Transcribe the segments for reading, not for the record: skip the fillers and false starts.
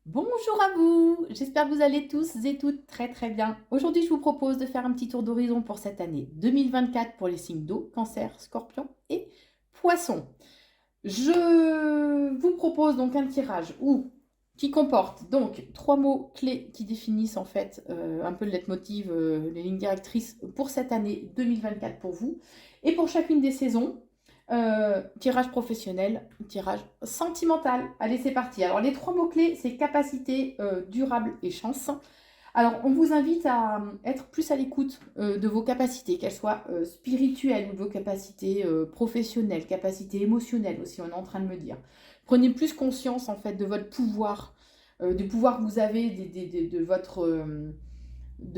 Bonjour à vous, j'espère que vous allez tous et toutes très très bien. Aujourd'hui, je vous propose de faire un petit tour d'horizon pour cette année 2024 pour les signes d'eau, cancer, scorpion et poisson. Je vous propose donc un tirage qui comporte donc trois mots clés qui définissent en fait un peu le leitmotiv, les lignes directrices pour cette année 2024 pour vous. Et pour chacune des saisons, tirage professionnel, tirage sentimental. Allez, c'est parti. Alors les trois mots clés, c'est capacité, durable et chance. Alors, on vous invite à être plus à l'écoute de vos capacités, qu'elles soient spirituelles ou de vos capacités professionnelles, capacités émotionnelles aussi, on est en train de me dire. Prenez plus conscience en fait de votre pouvoir, du pouvoir que vous avez, de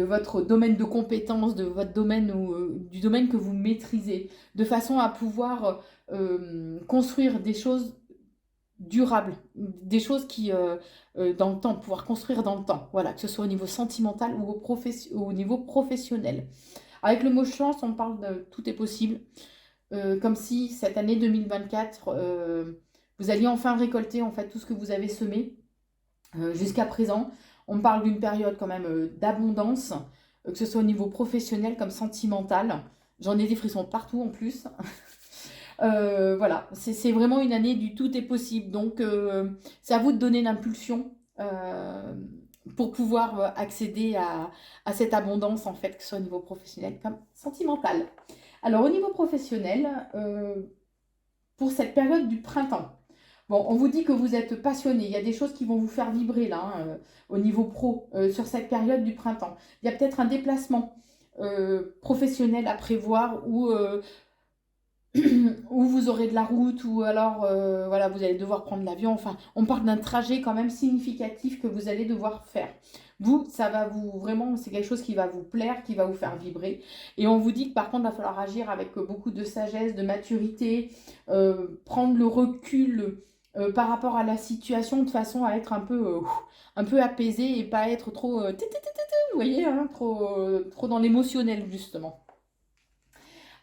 votre domaine de compétence, de votre domaine ou du domaine que vous maîtrisez, de façon à pouvoir construire des choses durables, des choses qui, dans le temps, pouvoir construire dans le temps, voilà, que ce soit au niveau sentimental ou au niveau professionnel. Avec le mot chance, on parle de tout est possible, comme si cette année 2024, vous alliez enfin récolter en fait tout ce que vous avez semé jusqu'à présent. On parle d'une période quand même d'abondance, que ce soit au niveau professionnel comme sentimental. J'en ai des frissons partout en plus. Voilà, c'est vraiment une année du tout est possible. Donc, c'est à vous de donner l'impulsion pour pouvoir accéder à cette abondance, en fait, que ce soit au niveau professionnel comme sentimental. Alors, au niveau professionnel, pour cette période du printemps, bon, on vous dit que vous êtes passionné. Il y a des choses qui vont vous faire vibrer là, hein, au niveau pro, sur cette période du printemps. Il y a peut-être un déplacement professionnel à prévoir ou vous aurez de la route, ou alors voilà, vous allez devoir prendre l'avion. Enfin, on parle d'un trajet quand même significatif que vous allez devoir faire. Vous, ça va vous vraiment, c'est quelque chose qui va vous plaire, qui va vous faire vibrer. Et on vous dit que par contre, il va falloir agir avec beaucoup de sagesse, de maturité, prendre le recul par rapport à la situation de façon à être un peu apaisé et pas être trop, vous voyez, hein, trop dans l'émotionnel justement.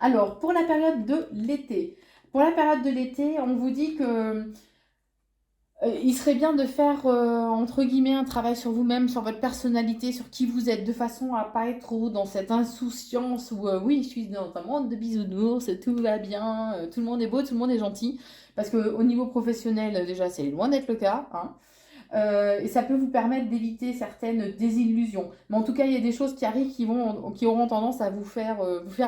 Alors, pour la période de l'été. Pour la période de l'été, on vous dit que il serait bien de faire, entre guillemets, un travail sur vous-même, sur votre personnalité, sur qui vous êtes, de façon à pas être trop dans cette insouciance où, oui, je suis dans un monde de bisounours, tout va bien, tout le monde est beau, tout le monde est gentil. Parce qu'au niveau professionnel, déjà, c'est loin d'être le cas, hein. Et ça peut vous permettre d'éviter certaines désillusions. Mais en tout cas, il y a des choses qui arrivent qui auront tendance à vous faire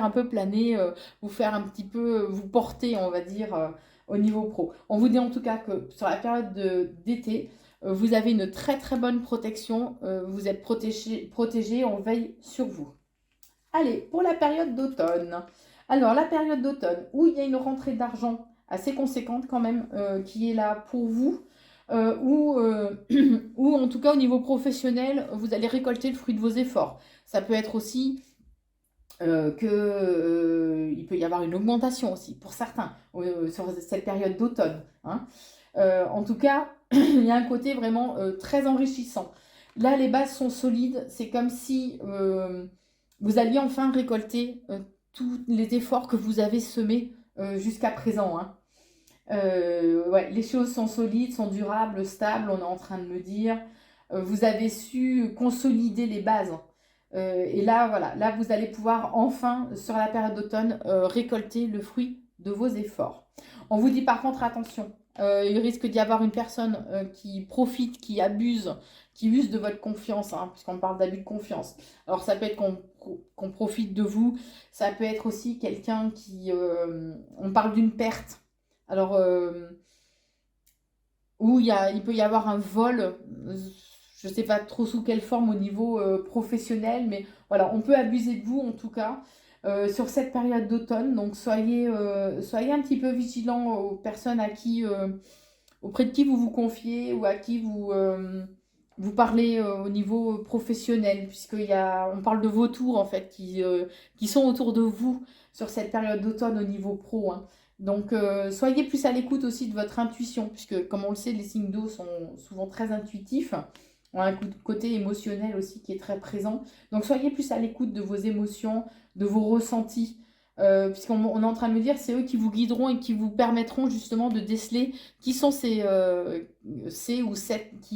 un peu planer, vous faire un petit peu, vous porter, on va dire, au niveau pro. On vous dit en tout cas que sur la période d'été, vous avez une très très bonne protection, vous êtes protégé, on veille sur vous. Allez, pour la période d'automne. Alors, la période d'automne, où il y a une rentrée d'argent assez conséquente quand même, qui est là pour vous, ou en tout cas au niveau professionnel, vous allez récolter le fruit de vos efforts. Ça peut être aussi il peut y avoir une augmentation aussi pour certains sur cette période d'automne, hein. En tout cas, il y a un côté vraiment très enrichissant. Là, les bases sont solides. C'est comme si vous alliez enfin récolter tous les efforts que vous avez semés jusqu'à présent, hein. Ouais, les choses sont solides, sont durables, stables, on est en train de me dire. Vous avez su consolider les bases. Et là, voilà, là, vous allez pouvoir enfin, sur la période d'automne, récolter le fruit de vos efforts. On vous dit par contre, attention, il risque d'y avoir une personne qui profite, qui use de votre confiance, hein, puisqu'on parle d'abus de confiance. Alors, ça peut être qu'on profite de vous, ça peut être aussi quelqu'un qui... on parle d'une perte. Alors, où il peut y avoir un vol, je ne sais pas trop sous quelle forme au niveau professionnel, mais voilà, on peut abuser de vous en tout cas sur cette période d'automne. Donc, soyez un petit peu vigilants aux personnes auprès de qui vous vous confiez ou à qui vous parlez au niveau professionnel, on parle de vautours en fait qui sont autour de vous sur cette période d'automne au niveau pro, hein. Donc soyez plus à l'écoute aussi de votre intuition, puisque comme on le sait, les signes d'eau sont souvent très intuitifs, ont un côté émotionnel aussi qui est très présent. Donc soyez plus à l'écoute de vos émotions, de vos ressentis. puisqu'on est en train de me dire, c'est eux qui vous guideront et qui vous permettront justement de déceler qui sont qui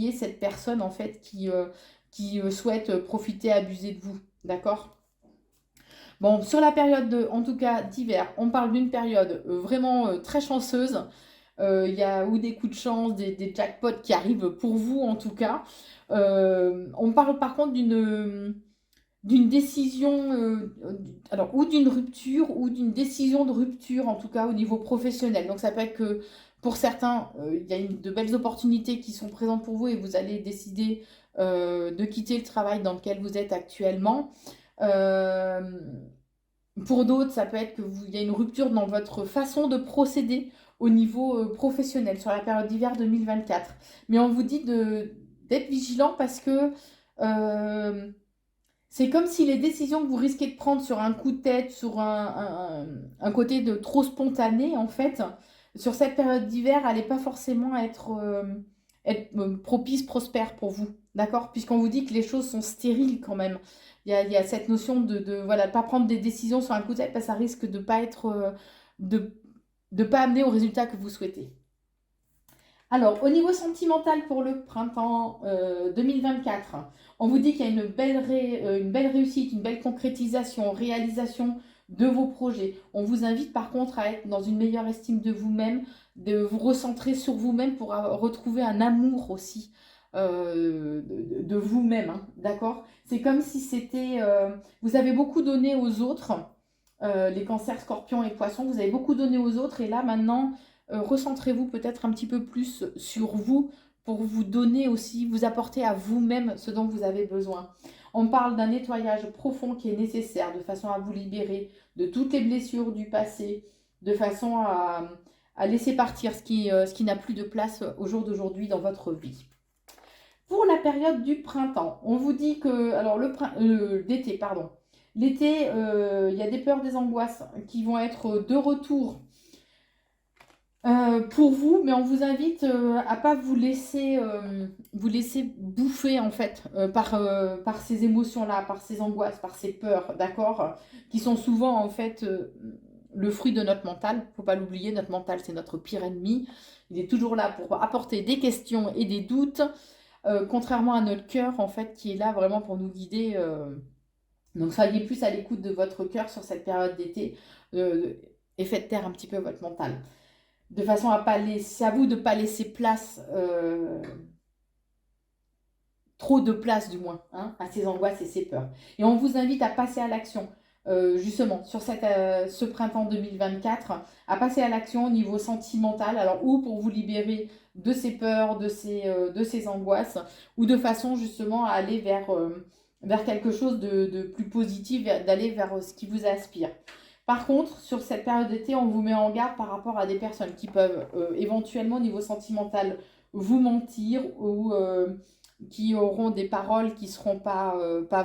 est cette personne en fait qui souhaite profiter, abuser de vous. D'accord? Bon, sur la période en tout cas d'hiver, on parle d'une période vraiment très chanceuse. Il y a ou des coups de chance, des jackpots qui arrivent pour vous en tout cas. On parle par contre d'une décision, alors ou d'une rupture ou d'une décision de rupture en tout cas au niveau professionnel. Donc ça peut être que pour certains, il y a de belles opportunités qui sont présentes pour vous et vous allez décider de quitter le travail dans lequel vous êtes actuellement. Euh, pour d'autres, ça peut être il y a une rupture dans votre façon de procéder au niveau professionnel sur la période d'hiver 2024. Mais on vous dit d'être vigilant parce que c'est comme si les décisions que vous risquez de prendre sur un coup de tête, sur un côté de trop spontané, en fait, sur cette période d'hiver, elle n'est pas forcément être propice, prospère pour vous. D'accord? Puisqu'on vous dit que les choses sont stériles quand même. Il y a cette notion voilà, pas prendre des décisions sur un coup de tête, parce que ça risque de pas être, de pas amener au résultat que vous souhaitez. Alors, au niveau sentimental pour le printemps 2024, on vous dit qu'il y a une belle réussite, une belle concrétisation, réalisation de vos projets. On vous invite par contre à être dans une meilleure estime de vous-même, de vous recentrer sur vous-même pour retrouver un amour aussi de vous-même. Hein, d'accord? C'est comme si vous avez beaucoup donné aux autres, les cancers, scorpions et poissons, vous avez beaucoup donné aux autres et là maintenant recentrez-vous peut-être un petit peu plus sur vous pour vous donner aussi, vous apporter à vous-même ce dont vous avez besoin. On parle d'un nettoyage profond qui est nécessaire de façon à vous libérer de toutes les blessures du passé, de façon à laisser partir ce qui n'a plus de place au jour d'aujourd'hui dans votre vie. Pour la période du printemps, on vous dit que, alors l'été, pardon, l'été, il y a des peurs, des angoisses qui vont être de retour pour vous, mais on vous invite à pas vous laisser bouffer en fait par ces émotions-là, par ces angoisses, par ces peurs, d'accord, qui sont souvent en fait le fruit de notre mental. Faut pas l'oublier, notre mental c'est notre pire ennemi. Il est toujours là pour apporter des questions et des doutes, contrairement à notre cœur en fait qui est là vraiment pour nous guider. Donc soyez plus à l'écoute de votre cœur sur cette période d'été et faites taire un petit peu votre mental de façon à pas laisser, à vous de ne pas laisser place, trop de place du moins, hein, à ces angoisses et ces peurs. Et on vous invite à passer à l'action, justement, sur ce printemps 2024, à passer à l'action au niveau sentimental, alors ou pour vous libérer de ces peurs, de ces angoisses, ou de façon justement à aller vers quelque chose de plus positif, d'aller vers ce qui vous aspire. Par contre, sur cette période d'été, on vous met en garde par rapport à des personnes qui peuvent éventuellement, au niveau sentimental, vous mentir ou qui auront des paroles qui ne seront pas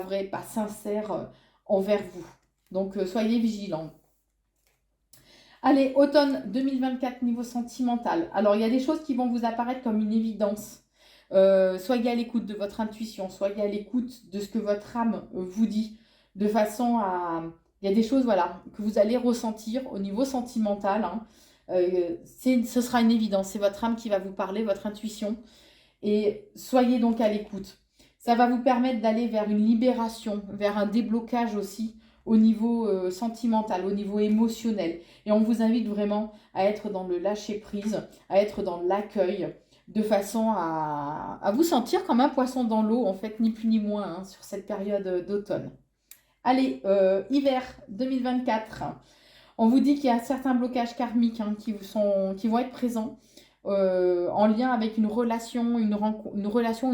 vraies, pas sincères envers vous. Donc, soyez vigilants. Allez, automne 2024, niveau sentimental. Alors, il y a des choses qui vont vous apparaître comme une évidence. Soyez à l'écoute de votre intuition, soyez à l'écoute de ce que votre âme vous dit, de façon à... Il y a des choses voilà, que vous allez ressentir au niveau sentimental. Hein. Ce sera une évidence. C'est votre âme qui va vous parler, votre intuition. Et soyez donc à l'écoute. Ça va vous permettre d'aller vers une libération, vers un déblocage aussi au niveau sentimental, au niveau émotionnel. Et on vous invite vraiment à être dans le lâcher-prise, à être dans l'accueil, de façon à vous sentir comme un poisson dans l'eau, en fait, ni plus ni moins, hein, sur cette période d'automne. Allez, hiver 2024. On vous dit qu'il y a certains blocages karmiques hein, qui vont être présents en lien avec une relation, une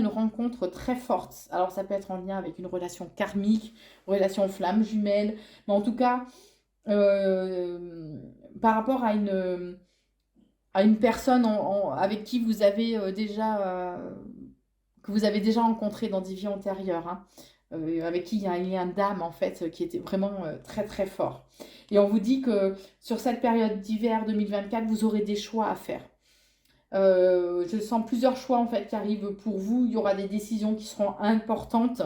rencontre très forte. Alors ça peut être en lien avec une relation karmique, relation flamme jumelle, mais en tout cas, par rapport à une personne avec qui vous avez que vous avez déjà rencontré dans des vies antérieures. Hein. Avec qui il y a un lien d'âme en fait qui était vraiment très très fort. Et on vous dit que sur cette période d'hiver 2024, vous aurez des choix à faire. Je sens plusieurs choix en fait qui arrivent pour vous. Il y aura des décisions qui seront importantes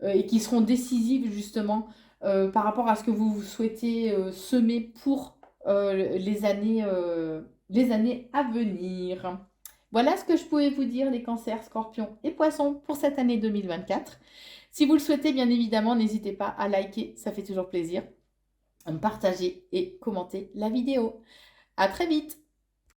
et qui seront décisives justement par rapport à ce que vous souhaitez semer pour les années à venir. Voilà ce que je pouvais vous dire, les cancers, scorpions et poissons pour cette année 2024. Si vous le souhaitez, bien évidemment, n'hésitez pas à liker, ça fait toujours plaisir, à me partager et commenter la vidéo. À très vite!